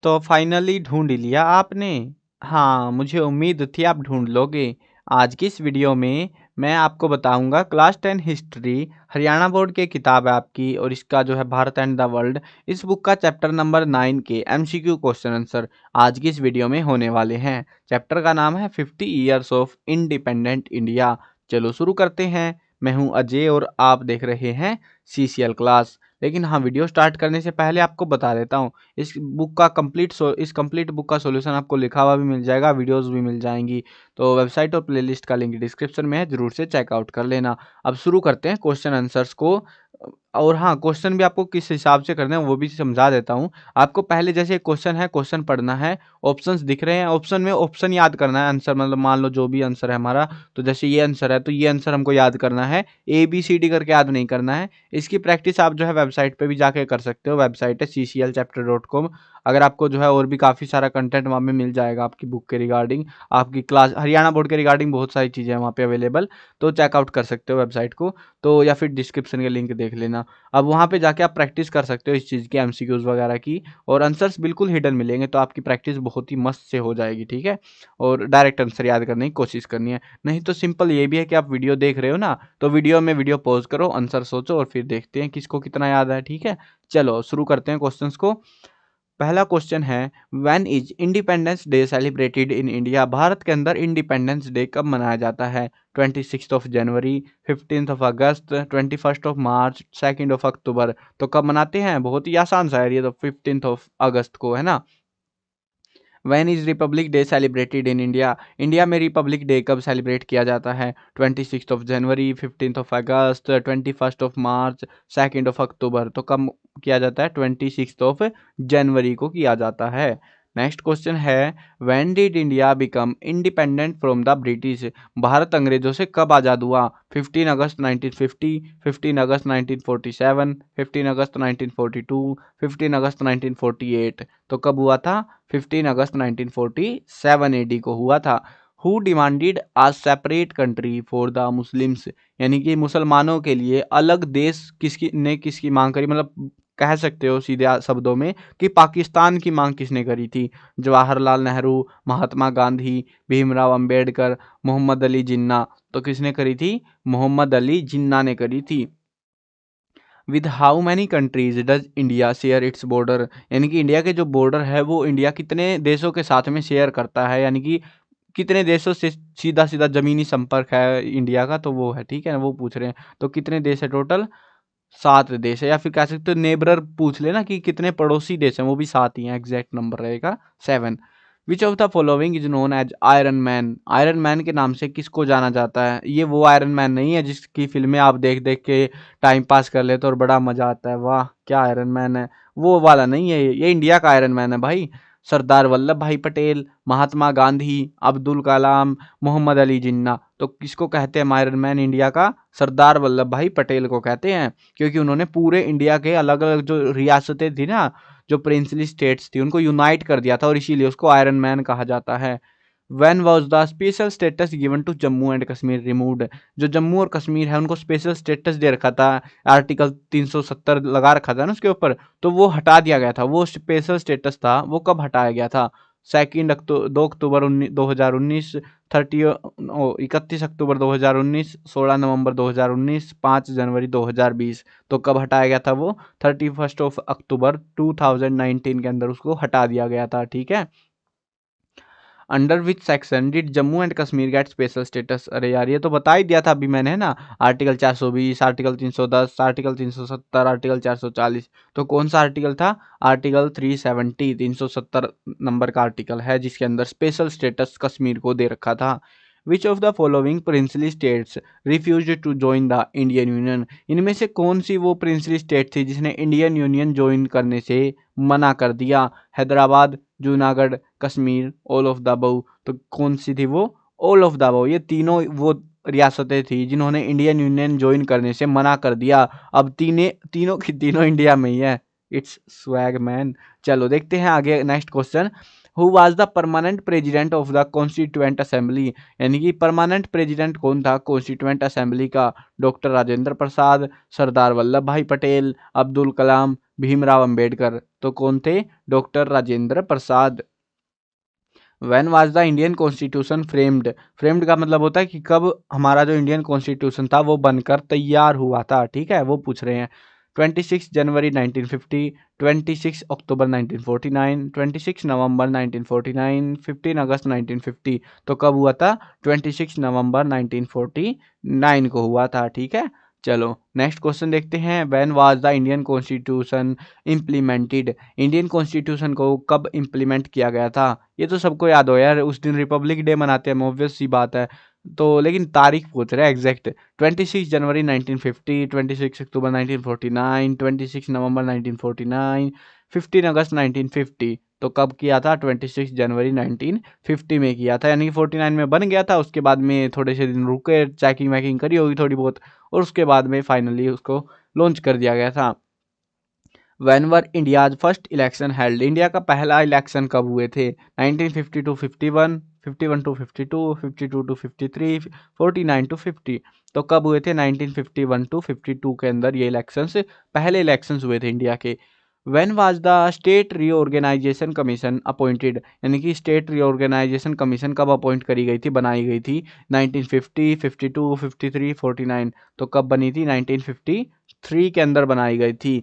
तो फाइनली ढूँढ लिया आपने। हाँ, मुझे उम्मीद थी आप ढूँढ लोगे। आज की इस वीडियो में मैं आपको बताऊँगा क्लास 10 हिस्ट्री हरियाणा बोर्ड की किताब है आपकी और इसका जो है भारत एंड द वर्ल्ड, इस बुक का चैप्टर नंबर 9 के एमसीक्यू क्वेश्चन आंसर आज की इस वीडियो में होने वाले हैं। चैप्टर का नाम है 50 ईयर्स ऑफ इंडिपेंडेंट इंडिया। चलो शुरू करते हैं। मैं हूँ अजय और आप देख रहे हैं सीसीएल क्लास। लेकिन हाँ, वीडियो स्टार्ट करने से पहले आपको बता देता हूँ, इस कंप्लीट बुक का सॉल्यूशन आपको लिखा हुआ भी मिल जाएगा, वीडियोस भी मिल जाएंगी। तो वेबसाइट और प्लेलिस्ट का लिंक डिस्क्रिप्शन में है, जरूर से चेकआउट कर लेना। अब शुरू करते हैं क्वेश्चन आंसर्स को। और हाँ, क्वेश्चन भी आपको किस हिसाब से करना है वो भी समझा देता हूँ। आपको पहले जैसे क्वेश्चन है, क्वेश्चन पढ़ना है, ऑप्शंस दिख रहे हैं, ऑप्शन में ऑप्शन याद करना है, आंसर मतलब मान लो जो भी आंसर है हमारा, तो जैसे ये आंसर है तो ये आंसर हमको याद करना है, ABCD करके याद नहीं करना है। इसकी प्रैक्टिस आप जो है वेबसाइट पे भी जाके कर सकते हो। वेबसाइट है cclchapter.com। अगर आपको जो है और भी काफ़ी सारा कंटेंट वहाँ पे मिल जाएगा आपकी बुक के रिगार्डिंग, आपकी क्लास हरियाणा बोर्ड के रिगार्डिंग बहुत सारी चीज़ें हैं वहाँ पे अवेलेबल। तो चेकआउट कर सकते हो वेबसाइट को, तो या फिर डिस्क्रिप्शन के लिंक देख लेना। अब वहाँ पे जाके आप प्रैक्टिस कर सकते हो इस चीज़ की, एमसीक्यूज़ वगैरह की, और आंसर्स बिल्कुल हिडन मिलेंगे, तो आपकी प्रैक्टिस बहुत ही मस्त से हो जाएगी, ठीक है। और डायरेक्ट आंसर याद करने की कोशिश करनी है। नहीं तो सिंपल ये भी है कि आप वीडियो देख रहे हो ना, तो वीडियो पॉज करो, आंसर सोचो और फिर देखते हैं किसको कितना याद है, ठीक है। चलो शुरू करते हैं क्वेश्चंस को। पहला क्वेश्चन है, when is independence day celebrated in India? Bharat के अंदर इंडिपेंडेंस डे कब मनाया जाता है? 26 जनवरी, 15 अगस्त, 21 मार्च, 2 अक्टूबर। तो कब मनाते हैं? बहुत ही आसान सा है ये तो, 15 अगस्त को, है ना। When is republic day celebrated in India? India में रिपब्लिक डे कब सेलिब्रेट किया जाता है? 26 जनवरी, 15 अगस्त, 21 मार्च, 2 अक्टूबर। तो कब किया जाता है? 26 जनवरी को किया जाता है। नेक्स्ट क्वेश्चन है, when did India become independent from the British? Bharat अंग्रेजों से कब आज़ाद हुआ? 15 अगस्त 1950, 15 अगस्त 1947, 15 अगस्त 1942, 15 अगस्त 1948। तो कब हुआ था? 15 अगस्त 1947 AD को हुआ था। Who demanded a separate country for the Muslims? यानी कि मुसलमानों के लिए अलग देश किसकी मांग करी, मतलब कह सकते हो सीधे शब्दों में कि पाकिस्तान की मांग किसने करी थी? जवाहरलाल नेहरू, महात्मा गांधी, भीमराव अंबेडकर, मोहम्मद अली जिन्ना। तो किसने करी थी? मोहम्मद अली जिन्ना ने करी थी। With how many countries does India share its border? यानी कि इंडिया के जो बॉर्डर है वो इंडिया कितने देशों के साथ में शेयर करता है, यानी कि कितने देशों से सीधा सीधा जमीनी संपर्क है इंडिया का, तो वो है, ठीक है ना, वो पूछ रहे हैं। तो कितने देश है टोटल? 7 देश है, या फिर कह सकते हो नेबरर पूछ लेना कि कितने पड़ोसी देश हैं, वो भी 7 ही हैं, एग्जैक्ट नंबर रहेगा 7। Which of the following is known as iron man? Iron man के नाम से किसको जाना जाता है? ये वो आयरन मैन नहीं है जिसकी फिल्में आप देख देख के टाइम पास कर लेते हो और बड़ा मजा आता है, वाह क्या आयरन मैन है, वो वाला नहीं है ये इंडिया का आयरन मैन है भाई। सरदार वल्लभ भाई पटेल, महात्मा गांधी, अब्दुल कलाम, मोहम्मद अली जिन्ना। तो किसको कहते हैं आयरन मैन इंडिया का? सरदार वल्लभ भाई पटेल को कहते हैं, क्योंकि उन्होंने पूरे इंडिया के अलग अलग जो रियासतें थी ना, जो प्रिंसली स्टेट्स थी, उनको यूनाइट कर दिया था, और इसीलिए उसको आयरन मैन कहा जाता है। When was the special status given to Jammu and Kashmir removed? जो जम्मू और कश्मीर है उनको स्पेशल स्टेटस दे रखा था, आर्टिकल 370 लगा रखा था ना उसके ऊपर, तो वो हटा दिया गया था। वो स्पेशल स्टेटस था, वो कब हटाया गया था? 2 अक्टूबर 2019, 31 अक्टूबर 2019, 16 नवंबर 2019, 5 जनवरी 2020। तो कब हटाया गया था वो? 31 अक्टूबर 2019 के अंदर उसको हटा दिया गया था, ठीक है। Under which section did Jammu and Kashmir gate special status? अरे यार ये तो बता ही दिया था अभी मैंने, है ना। Article 420, article 310, article 370, article 440। तो कौन सा आर्टिकल था? आर्टिकल 370, 370 नंबर का आर्टिकल है जिसके अंदर स्पेशल स्टेटस कश्मीर को दे रखा था। Which of the following princely states refuse to join the Indian union? इनमें से कौन सी वो प्रिंसली स्टेट थी जिसने इंडियन यूनियन ज्वाइन करने से मना कर दिया? Hyderabad, Junagadh, Kashmir, all of the above. तो कौन सी थी वो? All of the above. ये तीनों वो रियासतें थी जिन्होंने इंडियन यूनियन ज्वाइन करने से मना कर दिया। अब तीनों की तीनों इंडिया में ही है। It's swag man. चलो देखते हैं आगे next question. Who was the permanent president of the constituent assembly, यानी कि परमानेंट प्रेसिडेंट कौन था कॉन्स्टिट्यूएंट असेंबली का? डॉक्टर राजेंद्र प्रसाद, सरदार वल्लभ भाई पटेल, अब्दुल कलाम, भीमराव अंबेडकर। तो कौन थे? Doctor Rajendra Prasad. When was the Indian constitution framed? Framed का मतलब होता है कि कब हमारा जो इंडियन कॉन्स्टिट्यूशन था वो बनकर तैयार हुआ था, ठीक है, वो पूछ रहे हैं। 26 जनवरी 1950, 26 अक्टूबर 1949, 26 नवंबर 1949, 15 अगस्त 1950। तो कब हुआ था? 26 नवंबर 1949 को हुआ था, ठीक है। चलो नेक्स्ट क्वेश्चन देखते हैं। When was the Indian constitution implemented? Indian constitution को कब इम्प्लीमेंट किया गया था? ये तो सबको याद हो यार, उस दिन रिपब्लिक डे मनाते हैं, ऑब्वियस सी बात है। तो लेकिन तारीख पूछ रहे हैं एग्जैक्ट। 26 जनवरी 1950, 26 अक्टूबर 1949, 26 नवंबर 1949, 15 अगस्त 1950। तो कब किया था? 26 जनवरी 1950 में किया था, यानी कि 49 में बन गया था, उसके बाद में थोड़े से दिन रुके, चेकिंग वैकिंग करी होगी थोड़ी बहुत, और उसके बाद में फाइनली उसको लॉन्च कर दिया गया था। When were India's first election held? India का पहला इलेक्शन कब हुए थे? 1950 टू 51, 51 टू 52, 52 टू 53, 49 टू 50। तो कब हुए थे? 1951 टू 52 के अंदर ये इलेक्शंस, पहले इलेक्शंस हुए थे इंडिया के। When was the state reorganisation commission appointed? यानी कि स्टेट रीऑर्गेनाइजेशन कमीशन कब अपॉइंट करी गई थी, बनाई गई थी? 1950, 52, 53, 49। तो कब बनी थी? 1953 के अंदर बनाई गई थी।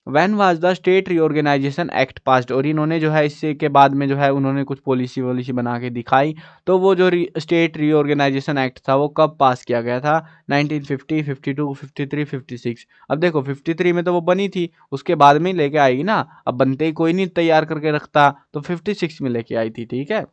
When was the state reorganisation act passed? और इन्होंने जो है इससे के बाद में जो है उन्होंने कुछ पॉलिसी वॉलिसी बना के दिखाई। तो वो जो स्टेट रीऑर्गेनाइजेशन एक्ट था वो कब पास किया गया था? 1950, 52, 53, 56। अब देखो 53 में तो वो बनी थी, उसके बाद में ही लेके आएगी ना, अब बनते ही कोई नहीं तैयार करके रखता, तो 56 में लेके आई थी, ठीक है।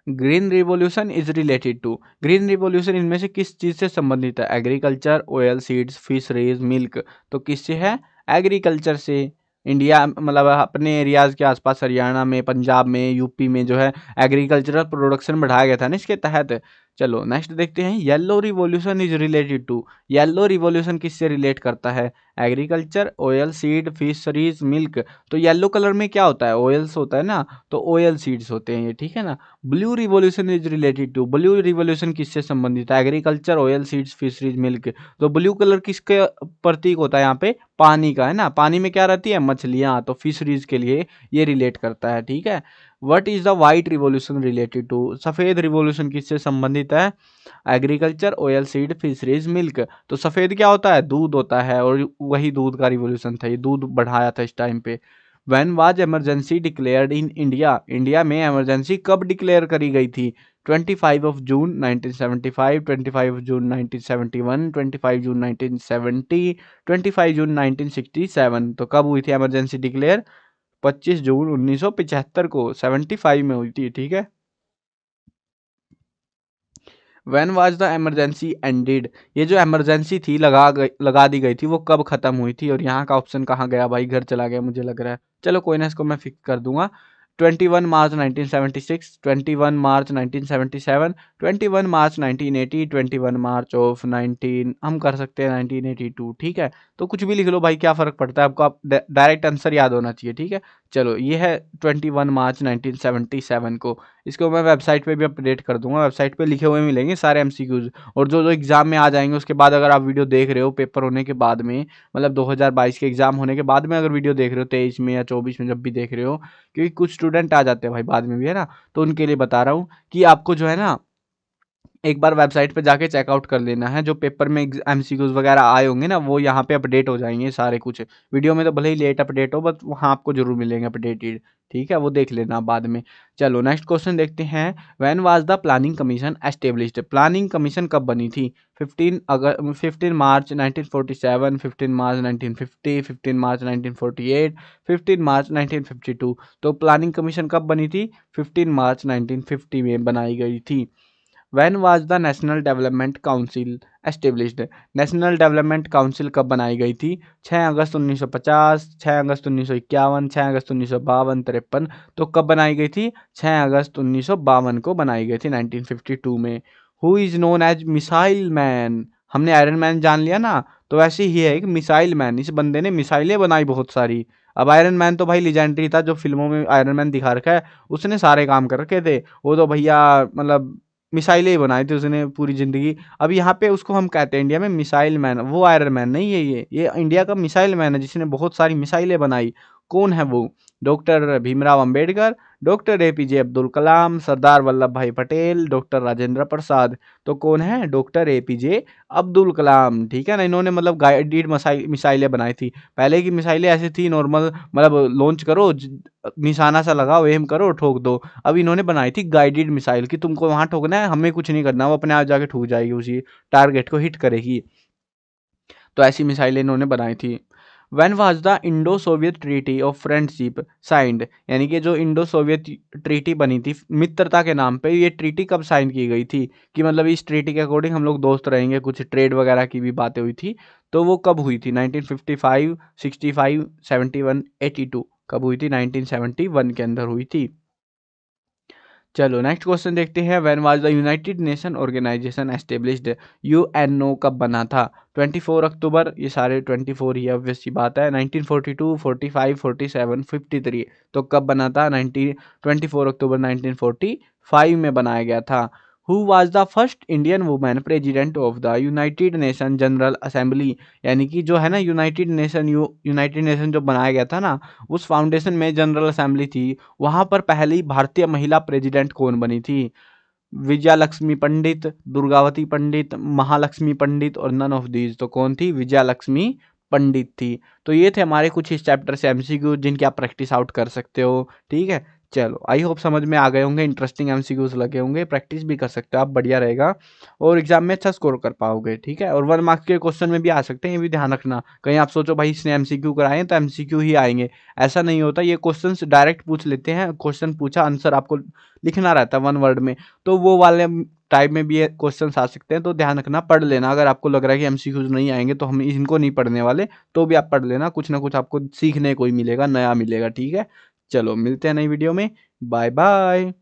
Green revolution is related to? Green revolution इनमें से किस चीज से संबंधित है? Agriculture, oil seeds, fisheries, milk. तो किससे है? एग्रीकल्चर से। इंडिया मतलब अपने एरियाज के आसपास हरियाणा में, पंजाब में, यूपी में जो है एग्रीकल्चरल प्रोडक्शन बढ़ाया गया था ना इसके तहत। चलो नेक्स्ट देखते हैं। Yellow revolution is related to? Yellow revolution किससे रिलेट करता है? Agriculture, oil seed, fisheries, milk. तो येलो कलर में क्या होता है? ऑयल्स होता है ना, तो ऑयल सीड्स होते हैं ये, ठीक है ना। Blue revolution is related to? Blue revolution किससे संबंधित है? Agriculture, oil seeds, fisheries, milk. तो ब्लू कलर किसके प्रतीक होता है यहाँ पे? पानी का, है ना। पानी में क्या रहती है? मछलियां। तो फिशरीज के लिए ये रिलेट करता है, ठीक है। What is the white revolution related to? सफेद रिवॉल्यूशन किससे संबंधित है? Agriculture, oil seed, fisheries, milk. तो सफेद क्या होता है? दूध होता है, और वही दूध का रिवॉल्यूशन था, ये दूध बढ़ाया था इस टाइम पे। When was emergency declared in India? India में इमरजेंसी कब डिक्लेयर करी गई थी? 25 ऑफ जून 1975, 25 ऑफ जून 1971, 25 जून 1970, 25 जून 1967। तो कब हुई थी इमरजेंसी डिक्लेयर? 25 जून 1975 को, 75 में हुई थी, ठीक है। When was the emergency ended? ये जो इमरजेंसी थी लगा दी गई थी, वो कब खत्म हुई थी? और यहाँ का ऑप्शन कहाँ गया भाई? घर चला गया मुझे लग रहा है। चलो कोई ना, इसको मैं फिक्स कर दूंगा। 21 मार्च 1976, 21 मार्च 1977, 21 मार्च 1980, 21 मार्च ऑफ 19 हम कर सकते हैं 1982, ठीक है। तो कुछ भी लिख लो भाई, क्या फर्क पड़ता है आपको, आप डायरेक्ट आंसर याद होना चाहिए, ठीक है। चलो ये है 21 मार्च 1977 को। इसको मैं वेबसाइट पे भी अपडेट कर दूंगा, वेबसाइट पे लिखे हुए मिलेंगे सारे एमसीक्यूज। और जो जो एग्जाम में आ जाएंगे उसके बाद, अगर आप वीडियो देख रहे हो पेपर होने के बाद में, मतलब 2022 के एग्जाम होने के बाद में अगर वीडियो देख रहे हो, 23 में या 24 में, जब भी देख रहे हो, क्योंकि कुछ स्टूडेंट आ जाते हैं भाई बाद में भी, है ना। तो उनके लिए बता रहा हूँ कि आपको जो है ना, एक बार वेबसाइट पे जाके चेकआउट कर लेना है, जो पेपर में एमसीक्यूज वगैरह आए होंगे ना, वो यहाँ पे अपडेट हो जाएंगे सारे कुछ। वीडियो में तो भले ही लेट अपडेट हो, बट वहाँ आपको जरूर मिलेंगे अपडेटेड, ठीक है, वो देख लेना बाद में। चलो नेक्स्ट क्वेश्चन देखते हैं। When was the planning commission established? Planning commission कब बनी थी? 15 मार्च 1947, 15 मार्च 1950, 15 मार्च 1948, 15 मार्च 1952। तो प्लानिंग कमीशन कब बनी थी? 15 मार्च 1950 में बनाई गई थी। When was the national development council established? National development council कब बनाई गई थी? 6 अगस्त 1950, 6 अगस्त 1951, 6 अगस्त 1952, 53। तो कब बनाई गई थी? 6 अगस्त 1952 को बनाई गई थी, 1952 में। Who is known as missile man? हमने आयरन मैन जान लिया ना, तो वैसे ही है एक मिसाइल मैन, इस बंदे ने मिसाइलें बनाई बहुत सारी। अब आयरन मैन तो भाई लेजेंडरी था, जो फिल्मों में आयरन मैन दिखा रखा है उसने सारे काम कर रखे थे। वो तो भैया मतलब मिसाइलें ही बनाई थी उसने पूरी जिंदगी। अब यहाँ पे उसको हम कहते हैं इंडिया में मिसाइल मैन, वो आयरन मैन नहीं है, ये इंडिया का मिसाइल मैन है जिसने बहुत सारी मिसाइलें बनाई। कौन है वो? Doctor Bhimrao Ambedkar, doctor APJ Abdul Kalam, Sardar Vallabh Bhai Patel, doctor Rajendra Prasad. तो कौन है? डॉक्टर एपीजे अब्दुल कलाम, ठीक है ना। इन्होंने मतलब गाइडेड मिसाइलें बनाई थी। पहले की मिसाइलें ऐसी थी नॉर्मल, मतलब लॉन्च करो, निशाना सा लगाओ, एम करो, ठोक दो। अब इन्होंने बनाई थी गाइडेड मिसाइल कि तुमको वहां ठोकना है, हमें कुछ नहीं करना, वो अपने आप जाके ठुक जाएगी, उसी टारगेट को हिट करेगी। तो ऐसी मिसाइलें इन्होंने बनाई थी। When was the Indo Soviet treaty of friendship signed, यानी कि जो इंडो सोवियत ट्रीटी बनी थी मित्रता के नाम पे, ये ट्रीटी कब साइन की गई थी? कि मतलब इस ट्रीटी के अकॉर्डिंग हम लोग दोस्त रहेंगे, कुछ ट्रेड वगैरह की भी बातें हुई थी। तो वो कब हुई थी? 1955, 65, 71, 82। कब हुई थी? 1971 के अंदर हुई थी। चलो नेक्स्ट क्वेश्चन देखते हैं। When was the United Nation Organisation established? UNO कब बना था? 24 अक्टूबर, ये सारे 24 ही ऑब्वियस सी बात है। 1942, 45, 47, 53। तो कब बना था? 24 अक्टूबर 1945 में बनाया गया था। Who was the first Indian women president of the United nation general assembly? यानी कि जो है ना यूनाइटेड नेशन जो बनाया गया था ना, उस फाउंडेशन में जनरल असेंबली थी, वहां पर पहली भारतीय महिला प्रेसिडेंट कौन बनी थी? विजया लक्ष्मी पंडित, दुर्गावती पंडित, महालक्ष्मी पंडित और नन ऑफ दीज। तो कौन थी? विजया लक्ष्मी पंडित थी। तो ये थे हमारे कुछ इस चैप्टर से एमसीक्यू जिनकी आप प्रैक्टिस आउट कर सकते हो, ठीक है। चलो आई होप समझ में आ गए होंगे, इंटरेस्टिंग एमसीक्यूज लगे होंगे, प्रैक्टिस भी कर सकते हो आप, बढ़िया रहेगा और एग्जाम में अच्छा स्कोर कर पाओगे, ठीक है। और 1 मार्क्स के क्वेश्चन में भी आ सकते हैं, ये भी ध्यान रखना। कहीं आप सोचो भाई इसने एमसीक्यू कराए हैं तो एमसीक्यू ही आएंगे, ऐसा नहीं होता। ये क्वेश्चंस डायरेक्ट पूछ लेते हैं, क्वेश्चन पूछा आंसर आपको लिखना रहता है 1 वर्ड में, तो वो वाले टाइप में भी ये क्वेश्चंस आ सकते हैं। तो ध्यान रखना, पढ़ लेना। अगर आपको लग रहा है कि एमसीक्यूज नहीं आएंगे तो हम इनको नहीं पढ़ने वाले, तो भी आप पढ़ लेना, कुछ ना कुछ आपको सीखने को ही मिलेगा, नया मिलेगा, ठीक है। चलो मिलते हैं नई वीडियो में, बाय बाय।